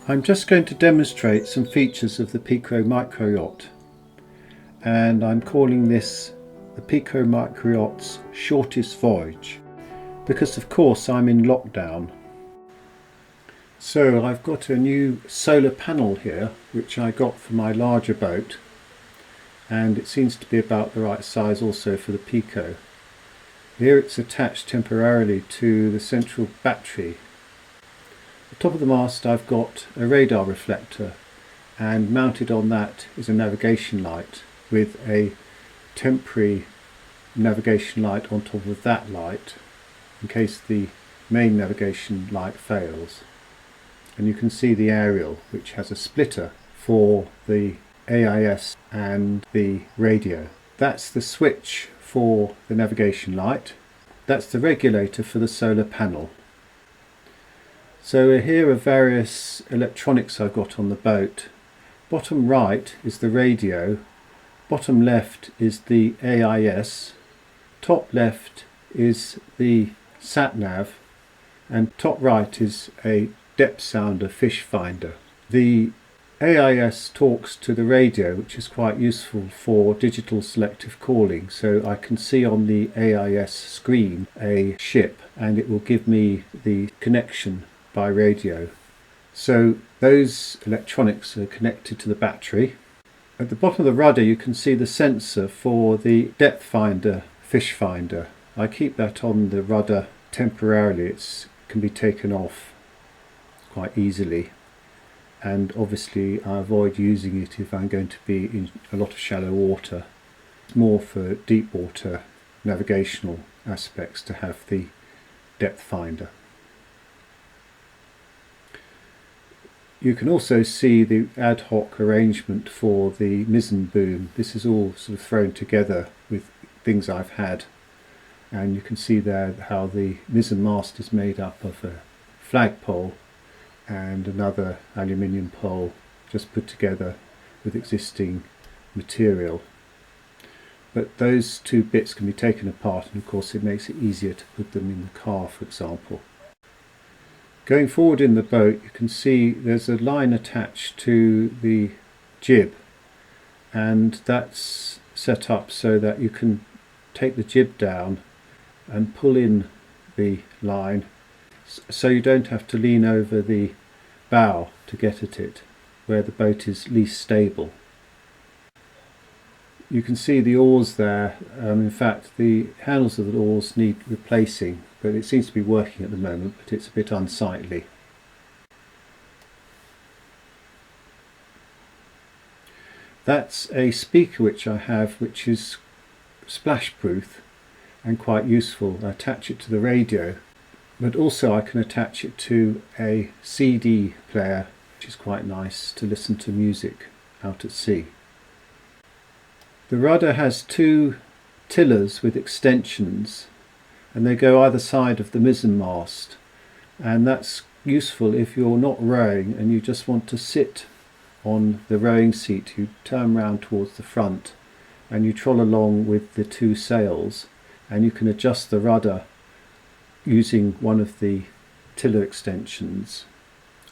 I'm just going to demonstrate some features of the PicoMicroYacht, and I'm calling this the PicoMicroYacht's shortest voyage because of course I'm in lockdown. So I've got a new solar panel here which I got for my larger boat, and it seems to be about the right size also for the Pico. Here it's attached temporarily to the central battery. At the top of the mast I've got a radar reflector, and mounted on that is a navigation light with a temporary navigation light on top of that light in case the main navigation light fails. And you can see the aerial, which has a splitter for the AIS and the radio. That's the switch for the navigation light. That's the regulator for the solar panel. So here are various electronics I've got on the boat. Bottom right is the radio, bottom left is the AIS, top left is the sat-nav, and top right is a depth sounder fish finder. The AIS talks to the radio, which is quite useful for digital selective calling, so I can see on the AIS screen a ship and it will give me the connection by radio. So those electronics are connected to the battery. At the bottom of the rudder you can see the sensor for the depth finder fish finder. I keep that on the rudder temporarily. It can be taken off quite easily, and obviously I avoid using it if I'm going to be in a lot of shallow water. It's more for deep water navigational aspects to have the depth finder. You can also see the ad hoc arrangement for the mizzen boom. This is all sort of thrown together with things I've had, and you can see there how the mizzen mast is made up of a flagpole and another aluminium pole just put together with existing material. But those two bits can be taken apart, and of course it makes it easier to put them in the car, for example. Going forward in the boat you can see there's a line attached to the jib, and that's set up so that you can take the jib down and pull in the line, so you don't have to lean over the bow to get at it, where the boat is least stable. You can see the oars there. In fact the handles of the oars need replacing, but it seems to be working at the moment, but it's a bit unsightly. That's a speaker which I have, which is splash proof and quite useful. I attach it to the radio, but also I can attach it to a CD player, which is quite nice to listen to music out at sea. The rudder has two tillers with extensions, and they go either side of the mizzen mast, and that's useful if you're not rowing and you just want to sit on the rowing seat. You turn round towards the front and you troll along with the two sails, and you can adjust the rudder using one of the tiller extensions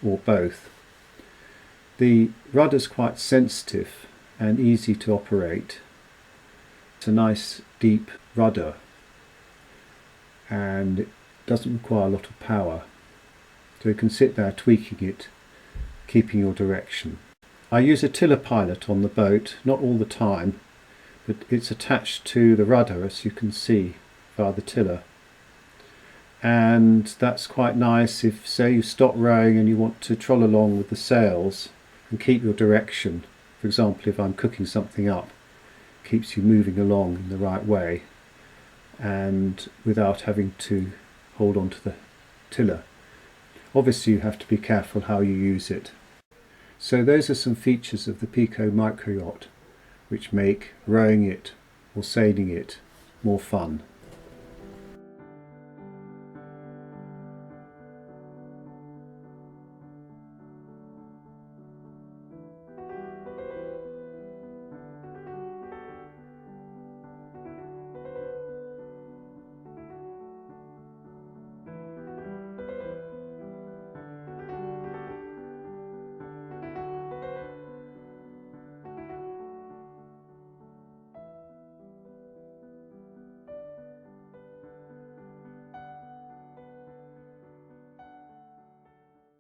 or both. The rudder's quite sensitive and easy to operate. It's a nice deep rudder and it doesn't require a lot of power, so you can sit there tweaking it, keeping your direction. I use a tiller pilot on the boat, not all the time, but it's attached to the rudder, as you can see, via the tiller. And that's quite nice if, say, you stop rowing and you want to troll along with the sails and keep your direction. For example, if I'm cooking something up, it keeps you moving along in the right way and without having to hold on to the tiller. Obviously you have to be careful how you use it. So those are some features of the PicoMicroYacht which make rowing it or sailing it more fun.